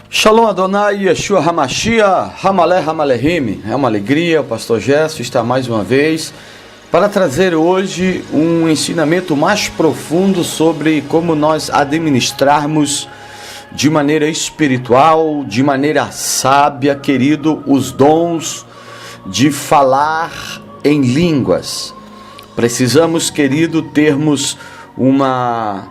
Shalom Adonai, Yeshua HaMashiach, Hamaleh Hamalehim. É uma alegria, o pastor Gerson está mais uma vez para trazer hoje um ensinamento mais profundo sobre como nós administrarmos de maneira espiritual, de maneira sábia, querido, os dons de falar em línguas. Precisamos, querido, termos uma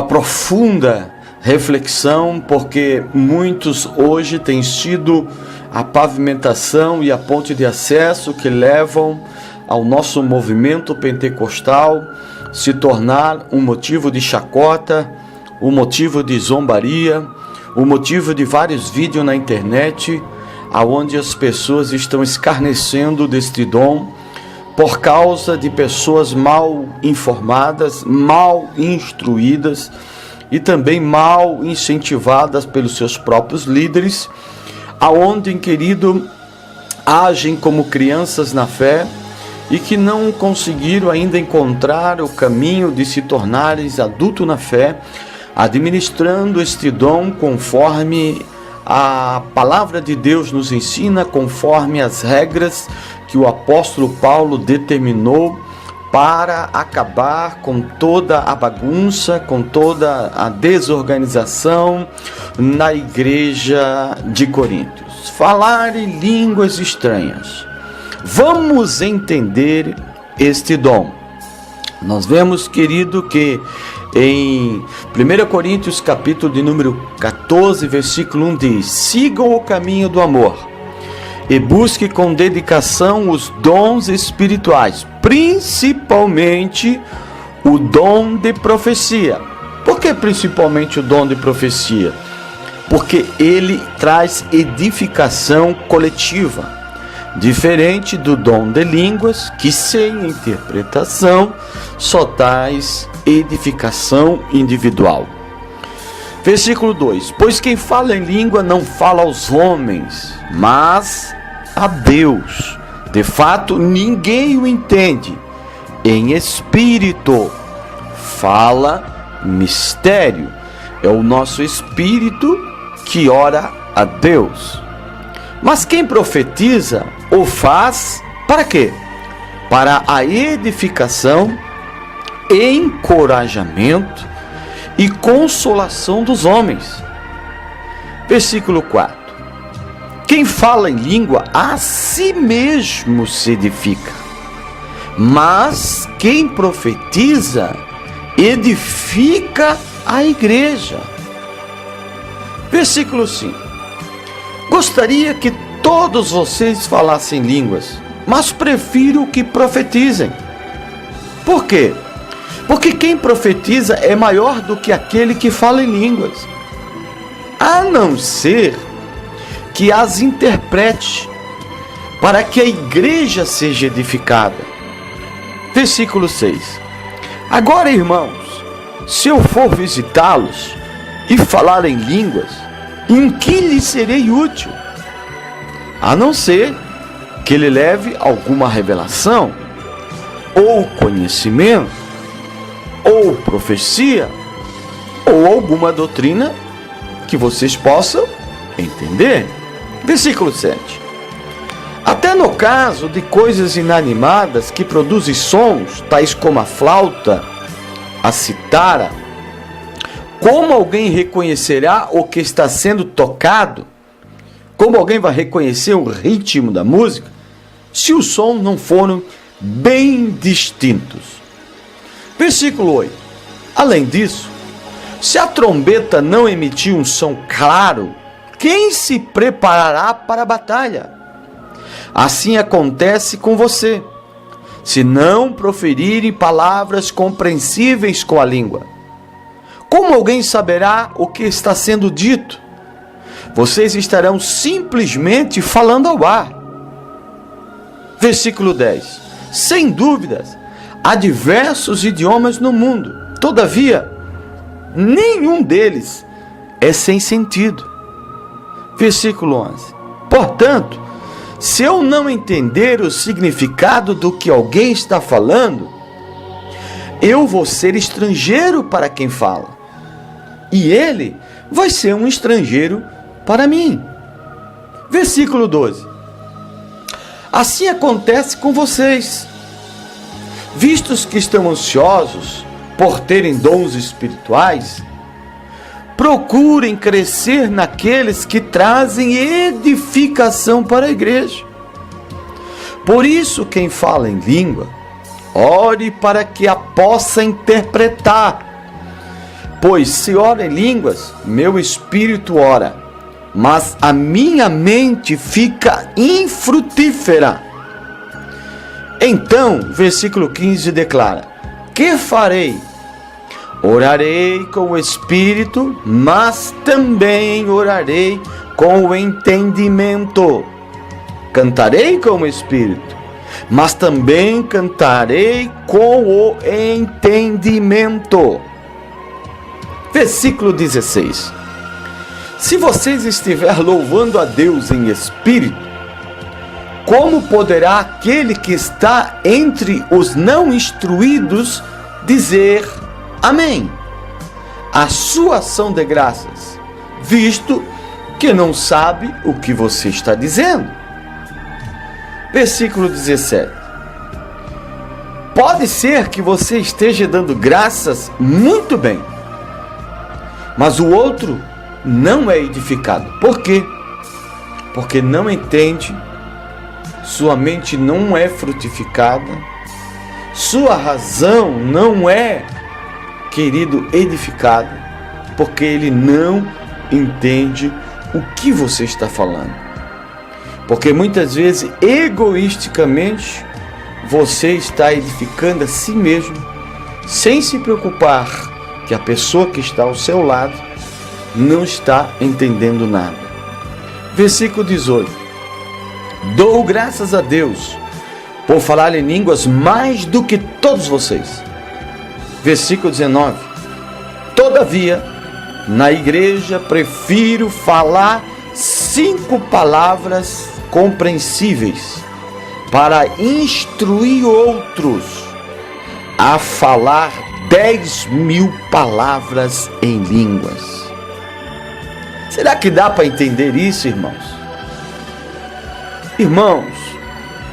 profunda reflexão, porque muitos hoje têm sido a pavimentação e a ponte de acesso que levam ao nosso movimento pentecostal se tornar um motivo de chacota, um motivo de zombaria, um motivo de vários vídeos na internet, aonde as pessoas estão escarnecendo deste dom por causa de pessoas mal informadas, mal instruídas e também mal incentivadas pelos seus próprios líderes, aonde, querido, agem como crianças na fé e que não conseguiram ainda encontrar o caminho de se tornarem adultos na fé, administrando este dom conforme a palavra de Deus nos ensina, conforme as regras que o apóstolo Paulo determinou para acabar com toda a bagunça, com toda a desorganização na igreja de Coríntios. Falar em línguas estranhas. Vamos entender este dom. Nós vemos, querido, que em 1 Coríntios capítulo de número 14, versículo 1 diz: sigam o caminho do amor e busque com dedicação os dons espirituais, principalmente o dom de profecia. Por que principalmente o dom de profecia? Porque ele traz edificação coletiva, diferente do dom de línguas, que sem interpretação só traz edificação individual. Versículo 2: pois quem fala em língua não fala aos homens, mas a Deus. De fato, ninguém o entende. Em espírito fala mistério. É o nosso espírito que ora a Deus. Mas quem profetiza o faz para quê? Para a edificação, encorajamento e consolação dos homens. Versículo 4: quem fala em língua a si mesmo se edifica, mas quem profetiza edifica a igreja. Versículo 5: gostaria que todos vocês falassem línguas, mas prefiro que profetizem. Por quê? Porque quem profetiza é maior do que aquele que fala em línguas, a não ser que as interprete, para que a igreja seja edificada. Versículo 6: agora, irmãos, se eu for visitá-los e falar em línguas, em que lhes serei útil? A não ser que ele leve alguma revelação, ou conhecimento, ou profecia, ou alguma doutrina que vocês possam entender. Versículo 7: até no caso de coisas inanimadas que produzem sons, tais como a flauta, a citara, como alguém reconhecerá o que está sendo tocado? Como alguém vai reconhecer o ritmo da música se os sons não foram bem distintos? Versículo 8: além disso, se a trombeta não emitir um som claro, quem se preparará para a batalha? Assim acontece com você, se não proferirem palavras compreensíveis com a língua. Como alguém saberá o que está sendo dito? Vocês estarão simplesmente falando ao ar. Versículo 10: sem dúvidas, há diversos idiomas no mundo, todavia, nenhum deles é sem sentido. Versículo 11: portanto, se eu não entender o significado do que alguém está falando, eu vou ser estrangeiro para quem fala, e ele vai ser um estrangeiro para mim. Versículo 12. Assim acontece com vocês, vistos que estão ansiosos por terem dons espirituais, procurem crescer naqueles que trazem edificação para a igreja. Por isso, quem fala em língua, ore para que a possa interpretar. Pois se ora em línguas, meu espírito ora, mas a minha mente fica infrutífera. Então, versículo 15 declara: que farei? Orarei com o espírito, mas também orarei com o entendimento. Cantarei com o espírito, mas também cantarei com o entendimento. Versículo 16. Se vocês estiver louvando a Deus em espírito, como poderá aquele que está entre os não instruídos dizer amém a sua ação de graças, visto que não sabe o que você está dizendo? Versículo 17. Pode ser que você esteja dando graças muito bem, mas o outro não é edificado. Por quê? Porque não entende, sua mente não é frutificada, sua razão não é, querido, edificada, porque ele não entende o que você está falando. Porque muitas vezes, egoisticamente, você está edificando a si mesmo, sem se preocupar que a pessoa que está ao seu lado não está entendendo nada. Versículo 18. Dou graças a Deus por falar em línguas mais do que todos vocês. Versículo 19. Todavia, na igreja prefiro falar 5 palavras compreensíveis para instruir outros a falar 10.000 palavras em línguas. Será que dá para entender isso, irmãos? Irmãos,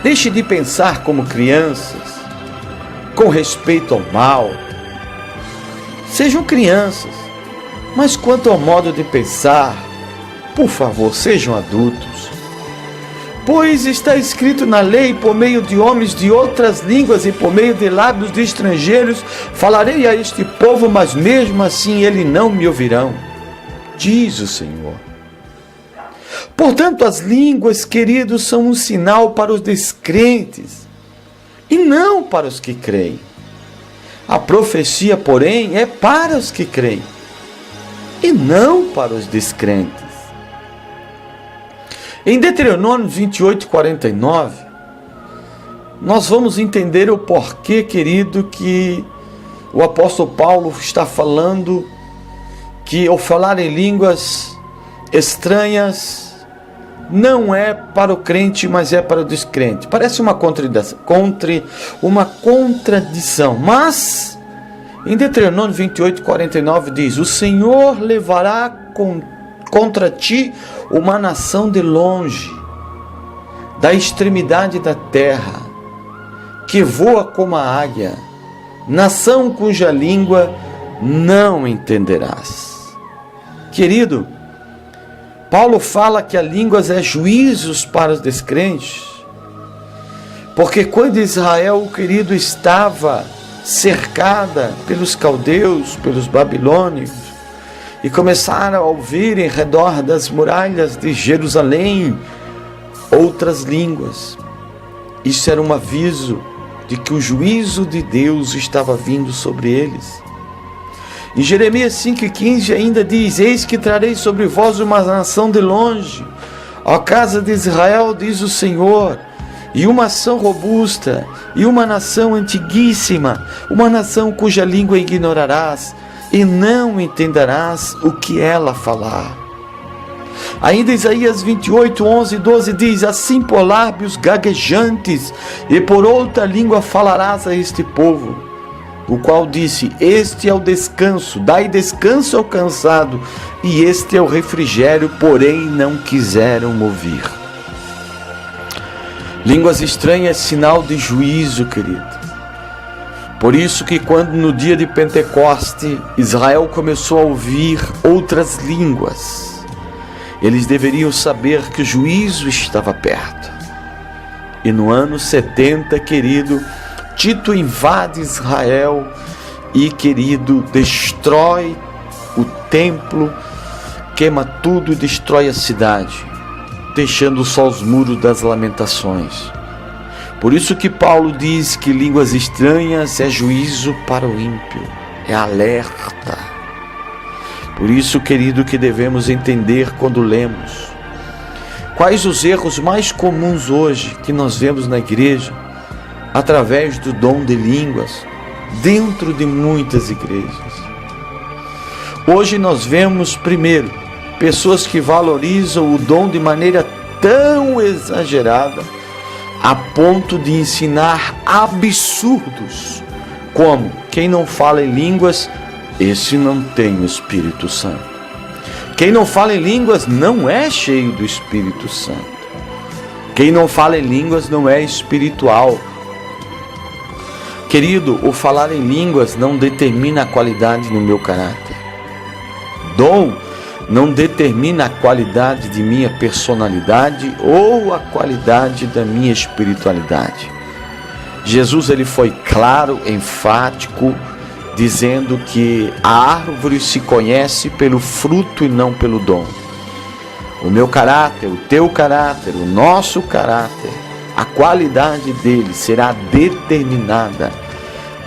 deixe de pensar como crianças, com respeito ao mal. Sejam crianças, mas quanto ao modo de pensar, por favor, sejam adultos. Pois está escrito na lei, por meio de homens de outras línguas e por meio de lábios de estrangeiros, falarei a este povo, mas mesmo assim eles não me ouvirão, diz o Senhor. Portanto, as línguas, queridos, são um sinal para os descrentes e não para os que creem. A profecia, porém, é para os que creem e não para os descrentes. Em Deuteronômio 28:49, nós vamos entender o porquê, querido, que o apóstolo Paulo está falando que ao falar em línguas estranhas não é para o crente, mas é para o descrente. Parece uma contradição, mas em Deuteronômio 28:49 diz: o Senhor levará contra ti uma nação de longe, da extremidade da terra, que voa como a águia, nação cuja língua não entenderás. Querido, Paulo fala que a língua é juízos para os descrentes, porque quando Israel, querido, estava cercada pelos caldeus, pelos babilônios, e começaram a ouvir em redor das muralhas de Jerusalém outras línguas, isso era um aviso de que o juízo de Deus estava vindo sobre eles. Em Jeremias 5:15 ainda diz: eis que trarei sobre vós uma nação de longe, ó casa de Israel, diz o Senhor, e uma nação robusta, e uma nação antiguíssima, uma nação cuja língua ignorarás, e não entenderás o que ela falar. Ainda Isaías 28:11-12 diz: assim por lábios gaguejantes e por outra língua falarás a este povo, o qual disse: este é o descanso, dai descanso ao cansado, e este é o refrigério, porém não quiseram ouvir. Línguas estranhas é sinal de juízo, querido. Por isso que quando no dia de Pentecoste, Israel começou a ouvir outras línguas, eles deveriam saber que o juízo estava perto. E no ano 70, querido, Tito invade Israel e, querido, destrói o templo, queima tudo e destrói a cidade, deixando só os muros das lamentações. Por isso que Paulo diz que línguas estranhas é juízo para o ímpio, é alerta. Por isso, querido, que devemos entender quando lemos. Quais os erros mais comuns hoje que nós vemos na igreja, através do dom de línguas, dentro de muitas igrejas? Hoje nós vemos, primeiro, pessoas que valorizam o dom de maneira tão exagerada, a ponto de ensinar absurdos, como: quem não fala em línguas, esse não tem o Espírito Santo. Quem não fala em línguas não é cheio do Espírito Santo. Quem não fala em línguas não é espiritual. Querido, o falar em línguas não determina a qualidade no meu caráter. Dom não determina a qualidade de minha personalidade ou a qualidade da minha espiritualidade. Jesus, ele foi claro, enfático, dizendo que a árvore se conhece pelo fruto e não pelo dom. O meu caráter, o teu caráter, o nosso caráter, a qualidade dele será determinada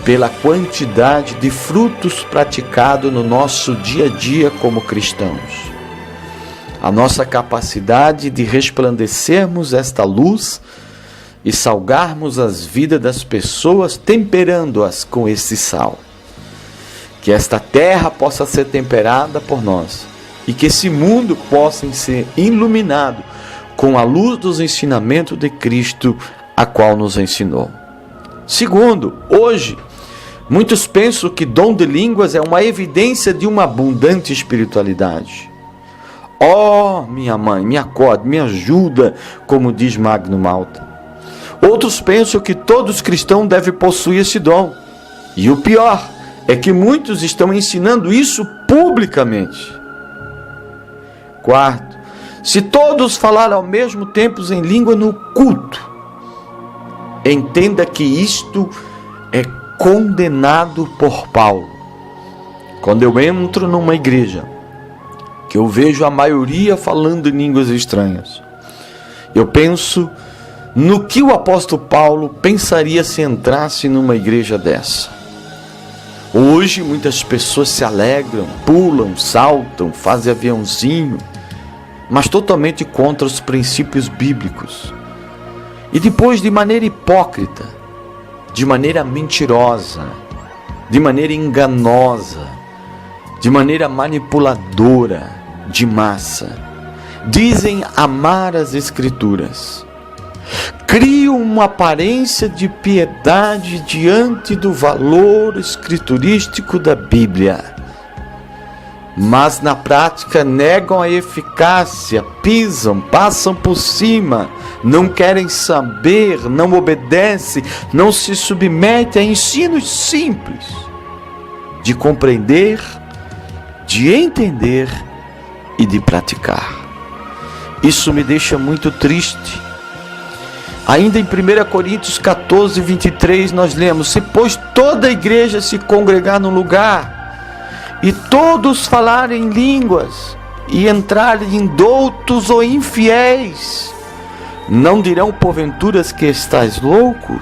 pela quantidade de frutos praticados no nosso dia a dia como cristãos. A nossa capacidade de resplandecermos esta luz e salgarmos as vidas das pessoas, temperando-as com esse sal. Que esta terra possa ser temperada por nós e que esse mundo possa ser iluminado com a luz dos ensinamentos de Cristo, a qual nos ensinou. Segundo, hoje, muitos pensam que dom de línguas é uma evidência de uma abundante espiritualidade. Oh, minha mãe, me acorde, me ajuda, como diz Magno Malta. Outros pensam que todos cristãos devem possuir esse dom. E o pior é que muitos estão ensinando isso publicamente. Quarto, se todos falarem ao mesmo tempo em língua no culto, entenda que isto é condenado por Paulo. Quando eu entro numa igreja, que eu vejo a maioria falando em línguas estranhas, eu penso no que o apóstolo Paulo pensaria se entrasse numa igreja dessa. Hoje muitas pessoas se alegram, pulam, saltam, fazem aviãozinho, mas totalmente contra os princípios bíblicos. E depois, de maneira hipócrita, de maneira mentirosa, de maneira enganosa, de maneira manipuladora, de massa, dizem amar as Escrituras, criam uma aparência de piedade diante do valor escriturístico da Bíblia, mas na prática negam a eficácia, pisam, passam por cima, não querem saber, não obedecem, não se submetem a ensinos simples de compreender, de entender e de praticar. Isso me deixa muito triste. Ainda em 1 Coríntios 14, 23, nós lemos: se pois toda a igreja se congregar num lugar, e todos falarem línguas, e entrarem indoutos ou infiéis, não dirão porventuras que estais loucos?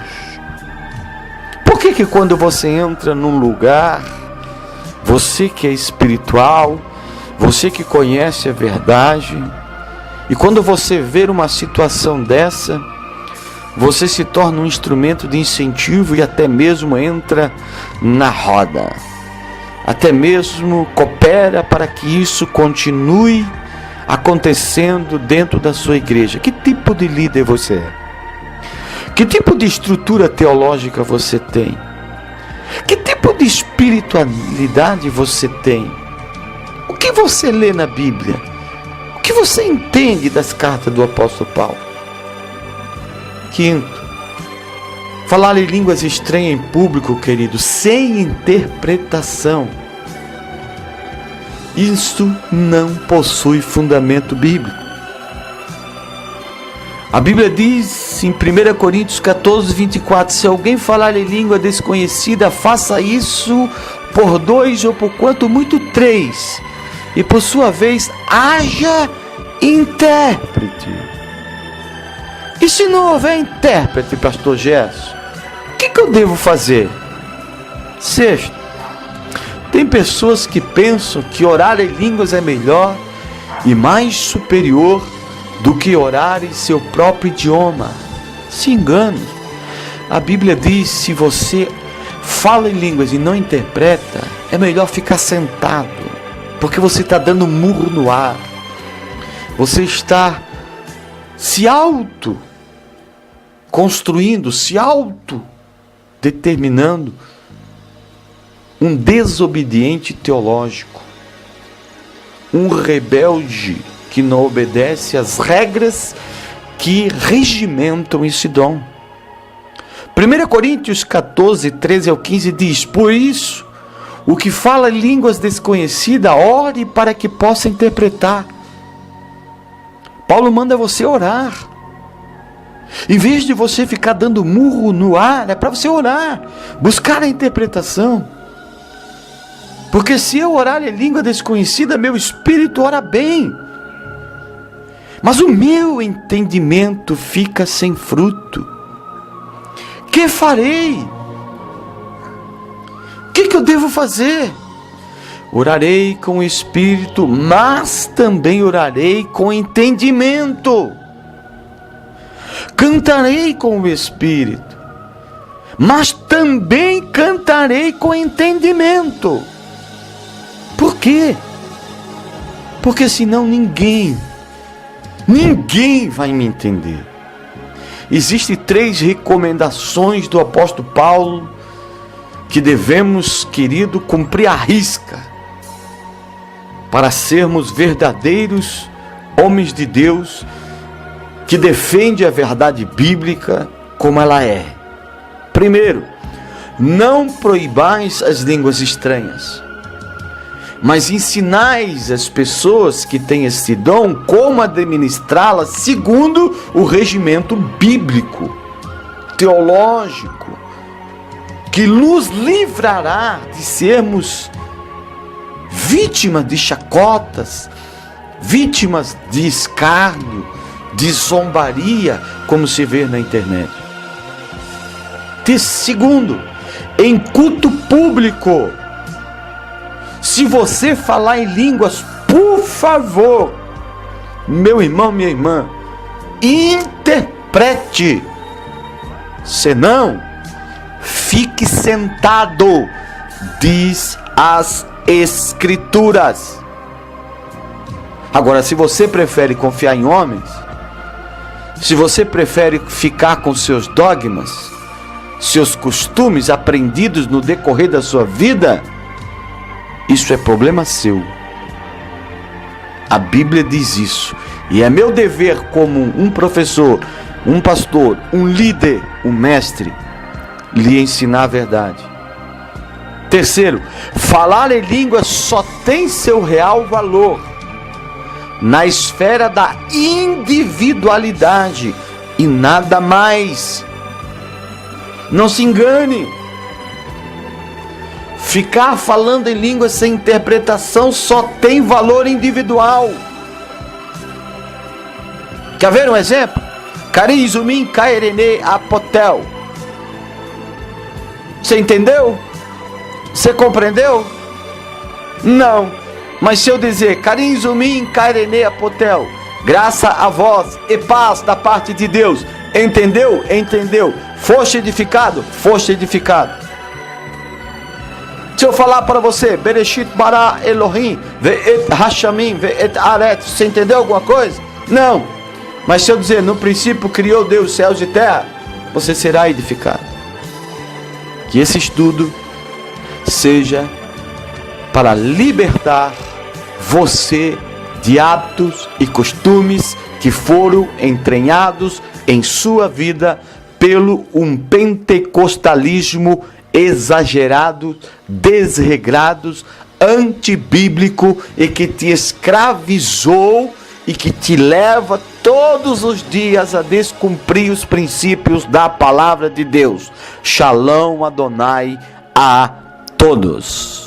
Por que quando você entra num lugar, você que é espiritual, você que conhece a verdade, e quando você vê uma situação dessa, você se torna um instrumento de incentivo e até mesmo entra na roda. Até mesmo coopera para que isso continue acontecendo dentro da sua igreja. Que tipo de líder você é? Que tipo de estrutura teológica você tem? Que tipo tipo de espiritualidade você tem? O que você lê na Bíblia? O que você entende das cartas do apóstolo Paulo? Quinto, falar em línguas estranhas em público, querido, sem interpretação. Isso não possui fundamento bíblico. A Bíblia diz em 1 Coríntios 14, 24, se alguém falar em língua desconhecida, faça isso por 2 ou por quanto muito 3, e por sua vez haja intérprete. E se não houver intérprete, pastor Gerson, o que eu devo fazer? Sexto, tem pessoas que pensam que orar em línguas é melhor e mais superior do que orar em seu próprio idioma. Se engane. A Bíblia diz, se você fala em línguas e não interpreta, é melhor ficar sentado, porque você está dando um murro no ar. Você está se construindo, se determinando um desobediente teológico, um rebelde que não obedece às regras que regimentam esse dom. 1 Coríntios 14, 13 ao 15 diz, por isso, o que fala línguas desconhecidas, ore para que possa interpretar. Paulo manda você orar. Em vez de você ficar dando murro no ar, é para você orar, buscar a interpretação. Porque se eu orar em língua desconhecida, meu espírito ora bem, mas o meu entendimento fica sem fruto. Que farei? O que eu devo fazer? Orarei com o espírito, mas também orarei com entendimento. Cantarei com o espírito, mas também cantarei com entendimento. Por quê? Porque senão ninguém vai me entender. Existem 3 recomendações do apóstolo Paulo que devemos, querido, cumprir à risca para sermos verdadeiros homens de Deus que defende a verdade bíblica como ela é. Primeiro, não proibais as línguas estranhas, mas ensinais as pessoas que têm esse dom como administrá-las segundo o regimento bíblico, teológico, que nos livrará de sermos vítimas de chacotas, vítimas de escárnio, de zombaria, como se vê na internet. Segundo, em culto público, se você falar em línguas, por favor, meu irmão, minha irmã, interprete. Senão, fique sentado, diz as Escrituras. Agora, se você prefere confiar em homens, se você prefere ficar com seus dogmas, seus costumes aprendidos no decorrer da sua vida, isso é problema seu. A Bíblia diz isso. E é meu dever como um professor, um pastor, um líder, um mestre, lhe ensinar a verdade. Terceiro, falar em línguas só tem seu real valor na esfera da individualidade e nada mais. Não se engane. Ficar falando em línguas sem interpretação só tem valor individual. Quer ver um exemplo? Karizumim kairene apotel. Você entendeu? Você compreendeu? Não. Mas se eu dizer Karizumim kairene apotel, graça a vós e paz da parte de Deus, entendeu? Entendeu. Foste edificado? Foste edificado. Se eu falar para você, Bereshit bara Elohim, ve'et hashamim, ve'et aret, você entendeu alguma coisa? Não. Mas se eu dizer, no princípio criou Deus céus e terra, você será edificado. Que esse estudo seja para libertar você de hábitos e costumes que foram entranhados em sua vida pelo um pentecostalismo exagerado, desregrado, antibíblico e que te escravizou e que te leva todos os dias a descumprir os princípios da palavra de Deus. Shalom Adonai a todos.